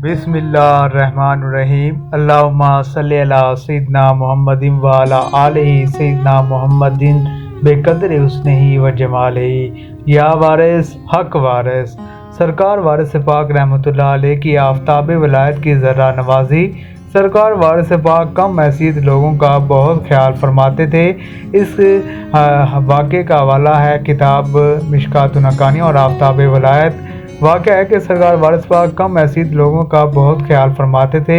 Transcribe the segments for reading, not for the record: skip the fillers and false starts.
بسم اللہ الرحمن الرحیم اللہم صلی علی سیدنا محمد وعلی آلہ سیدنا محمد بقدر حسنہ و جمالہ یا وارث حق وارث سرکار وارث پاک رحمۃ اللہ علیہ کی آفتاب ولایت کی ذرہ نوازی۔ سرکار وارث پاک کم حیثیت لوگوں کا بہت خیال فرماتے تھے۔ اس واقعے کا حوالہ ہے کتاب مشکوٰۃ النقانی اور آفتاب ولایت۔ واقعہ ہے کہ سرکار وارث پاک کم حیثیت لوگوں کا بہت خیال فرماتے تھے۔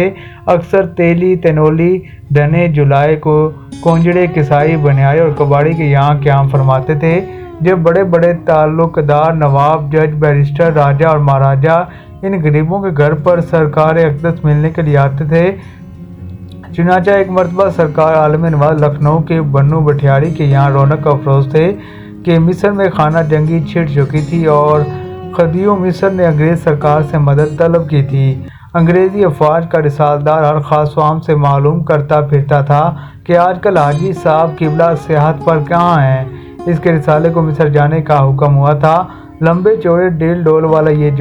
اکثر تیلی، تنولی، ڈھنے، جولائے کو کونجڑے، کسائی، بنیائی اور کباڑی کے یہاں قیام فرماتے تھے۔ جب بڑے بڑے تعلق دار، نواب، جج، بیرسٹر، راجہ اور مہاراجہ ان غریبوں کے گھر پر سرکار اقدس ملنے کے لیے آتے تھے، چنانچہ ایک مرتبہ سرکار عالم نواز لکھنؤ کے بنو بٹیاری کے یہاں رونق افروز تھے کہ مصر میں خانہ جنگی چھڑ چکی تھی اور خدیو مصر نے انگریز سرکار سے مدد طلب کی تھی۔ انگریزی افواج کا رسالدار ہر خاص و عام سے معلوم کرتا پھرتا تھا کہ آج کل حاجی صاحب قبلہ سیاحت پر کہاں ہیں۔ اس کے رسالے کو مصر جانے کا حکم ہوا تھا۔ لمبے چوڑے ڈیل ڈول والا یہ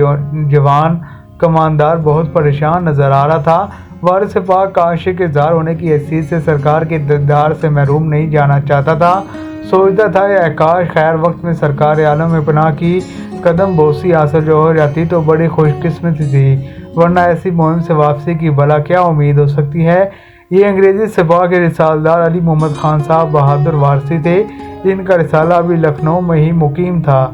جوان کماندار بہت پریشان نظر آ رہا تھا۔ وارث پاک عاشق زار ہونے کی حیثیت سے سرکار کے دیدار سے محروم نہیں جانا چاہتا تھا۔ سوچتا تھا کہ کاش خیر وقت میں سرکار عالم پناہ کی قدم بوسی حاصل ہو جاتی تو بڑی خوش قسمتی تھی، ورنہ ایسی مہم سے واپسی کی بھلا کیا امید ہو سکتی ہے۔ یہ انگریزی سپاہ کے رسالدار علی محمد خان صاحب بہادر وارثی تھے، جن کا رسالہ ابھی لکھنؤ میں ہی مقیم تھا۔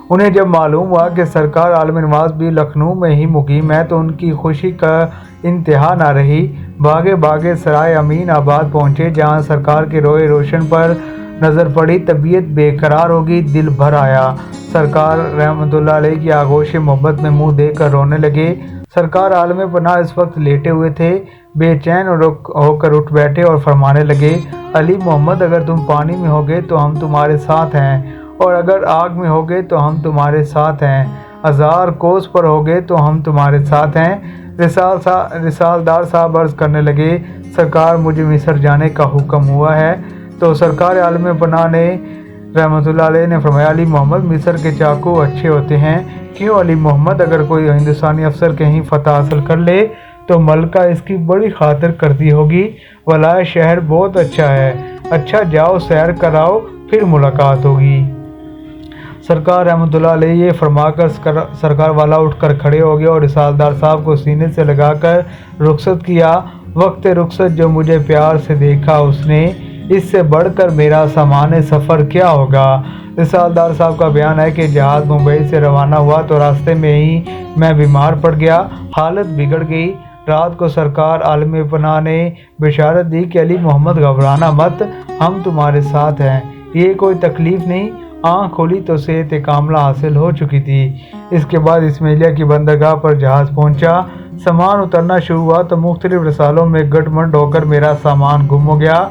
انہیں جب معلوم ہوا کہ سرکار عالم نواز بھی لکھنؤ میں ہی مقیم ہے تو ان کی خوشی کا انتہا نہ رہی۔ بھاگے بھاگے سرائے امین آباد پہنچے، جہاں سرکار کے روئے روشن پر نظر پڑی۔ طبیعت بے قرار ہوگی، دل بھر آیا۔ سرکار رحمۃ اللہ علیہ کی آغوش محبت میں منہ دے کر رونے لگے۔ سرکار عالم پناہ اس وقت لیٹے ہوئے تھے، بے چین ہو کر اٹھ بیٹھے اور فرمانے لگے، علی محمد، اگر تم پانی میں ہوگے تو ہم تمہارے ساتھ ہیں، اور اگر آگ میں ہوگے تو ہم تمہارے ساتھ ہیں، ہزار کوس پر ہوگے تو ہم تمہارے ساتھ ہیں۔ رسالدار صاحب عرض کرنے لگے، سرکار مجھے مصر جانے کا حکم ہوا ہے۔ تو سرکار عالم پناہ نے رحمۃ اللہ علیہ نے فرمایا، علی محمد، مصر کے چاقو اچھے ہوتے ہیں۔ کیوں علی محمد؟ اگر کوئی ہندوستانی افسر کہیں فتح حاصل کر لے تو ملکہ اس کی بڑی خاطر کرتی ہوگی۔ ولایت شہر بہت اچھا ہے، اچھا جاؤ سیر کراؤ، پھر ملاقات ہوگی۔ سرکار رحمۃ اللہ علیہ یہ فرما کر سرکار والا اٹھ کر کھڑے ہو گئے اور رسالدار صاحب کو سینے سے لگا کر رخصت کیا۔ وقت رخصت جو مجھے پیار سے دیکھا اس نے، اس سے بڑھ کر میرا سامان سفر کیا ہوگا۔ رسالدار صاحب کا بیان ہے کہ جہاز ممبئی سے روانہ ہوا تو راستے میں ہی میں بیمار پڑ گیا، حالت بگڑ گئی۔ رات کو سرکار عالم پناہ نے بشارت دی کہ علی محمد گھبرانا مت، ہم تمہارے ساتھ ہیں، یہ کوئی تکلیف نہیں۔ آنکھ کھولی تو صحت کاملہ حاصل ہو چکی تھی۔ اس کے بعد اسماعیلیہ کی بندرگاہ پر جہاز پہنچا، سامان اترنا شروع ہوا تو مختلف رسالوں میں گٹ منڈ ہو کر میرا سامان گم ہو گیا۔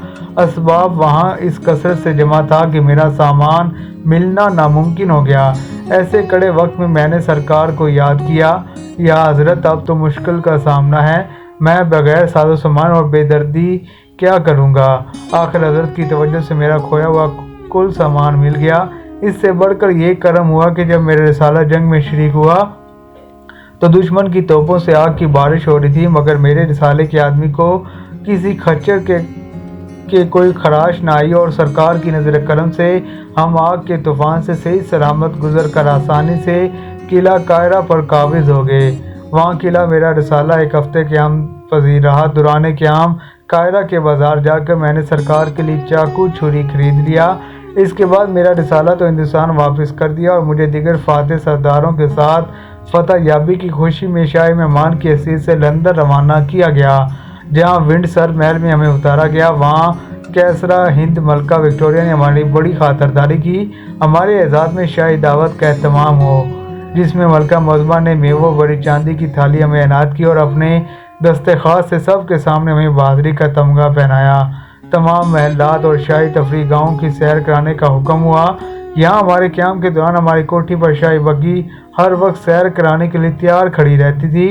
اسباب وہاں اس کثرت سے جمع تھا کہ میرا سامان ملنا ناممکن ہو گیا۔ ایسے کڑے وقت میں نے سرکار کو یاد کیا، یا حضرت اب تو مشکل کا سامنا ہے، میں بغیر ساز و سامان اور بے دردی کیا کروں گا۔ آخر حضرت کی توجہ سے میرا کھویا ہوا کل سامان مل گیا۔ اس سے بڑھ کر یہ کرم ہوا کہ جب میرا رسالہ جنگ میں شریک ہوا تو دشمن کی توپوں سے آگ کی بارش ہو رہی تھی، مگر میرے رسالے کے آدمی کو کسی خچر کے کوئی خراش نہ آئی اور سرکار کی نظر کرم سے ہم آگ کے طوفان سے صحیح سلامت گزر کر آسانی سے قلعہ قاہرہ پر قابض ہو گئے۔ وہاں قلعہ میرا رسالہ ایک ہفتے قیام پذیر رہا۔ دوران قیام قاہرہ کے بازار جا کر میں نے سرکار کے لیے چاقو چھری خرید لیا۔ اس کے بعد میرا رسالہ تو ہندوستان واپس کر دیا اور مجھے دیگر فاتح سرداروں کے ساتھ فتح یابی کی خوشی میں شاہی مہمان کی حیثیت سے لندن روانہ کیا گیا، جہاں ونڈسر محل میں ہمیں اتارا گیا۔ وہاں کیسرا ہند ملکہ وکٹوریہ نے ہماری بڑی خاطرداری کی۔ ہمارے اعزاز میں شاہی دعوت کا اہتمام ہو، جس میں ملکہ معظمہ نے میوہ بڑی چاندی کی تھالی ہمیں عنایت کی اور اپنے دستے خاص سے سب کے سامنے ہمیں بہادری کا تمغہ پہنایا۔ تمام محلات اور شاہی تفریح گاہوں کی سیر کرانے کا حکم ہوا۔ یہاں ہمارے قیام کے دوران ہماری کوٹھی پر شاہی بگی ہر وقت سیر کرانے کے لیے تیار کھڑی رہتی تھی۔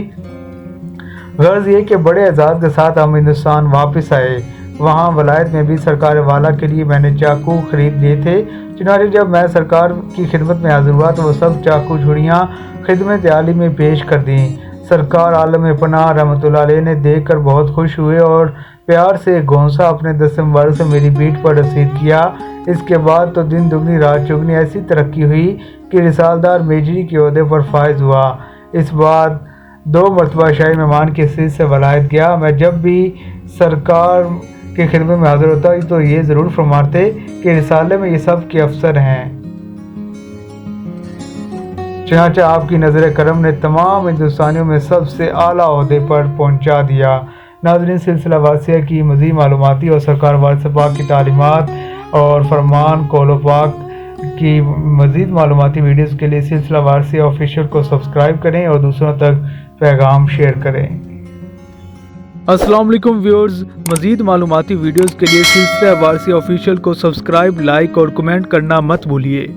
غرض یہ کہ بڑے اعزاز کے ساتھ ہم ہندوستان واپس آئے۔ وہاں ولایت میں بھی سرکار والا کے لیے میں نے چاقو خرید لیے تھے۔ چنانچہ جب میں سرکار کی خدمت میں حاضر ہوا تو وہ سب چاقو چھڑیاں خدمت عالی میں پیش کر دیں۔ سرکار عالم پناہ رحمۃ اللہ علیہ نے دیکھ کر بہت خوش ہوئے اور پیار سے ایک گھونسا اپنے دسم مبارک سے میری پیٹھ پر رسید کیا۔ اس کے بعد تو دن دگنی رات چگنی ایسی ترقی ہوئی کہ رسالدار میجری کے عہدے پر فائز ہوا۔ اس بعد 2 مرتبہ شاہی مہمان کی حیثیت سے ولایت گیا۔ میں جب بھی سرکار کی خدمت میں حاضر ہوتا تو یہ ضرور فرماتے کہ رسالے میں یہ سب کے افسر ہیں۔ چنانچہ آپ کی نظر کرم نے تمام ہندوستانیوں میں سب سے اعلیٰ عہدے پر پہنچا دیا۔ ناظرین، سلسلہ وارثیہ کی مزید معلوماتی اور سرکار وارث پاک کی تعلیمات اور فرمان قول و پاک کی مزید معلوماتی ویڈیوز کے لیے سلسلہ وارثیہ آفیشیل کو سبسکرائب کریں اور دوسروں تک پیغام شیئر کریں۔ السلام علیکم ویورز، مزید معلوماتی ویڈیوز کے لیے سلسلہ وارثیہ آفیشیل کو سبسکرائب، لائک اور کمنٹ کرنا مت بھولیے۔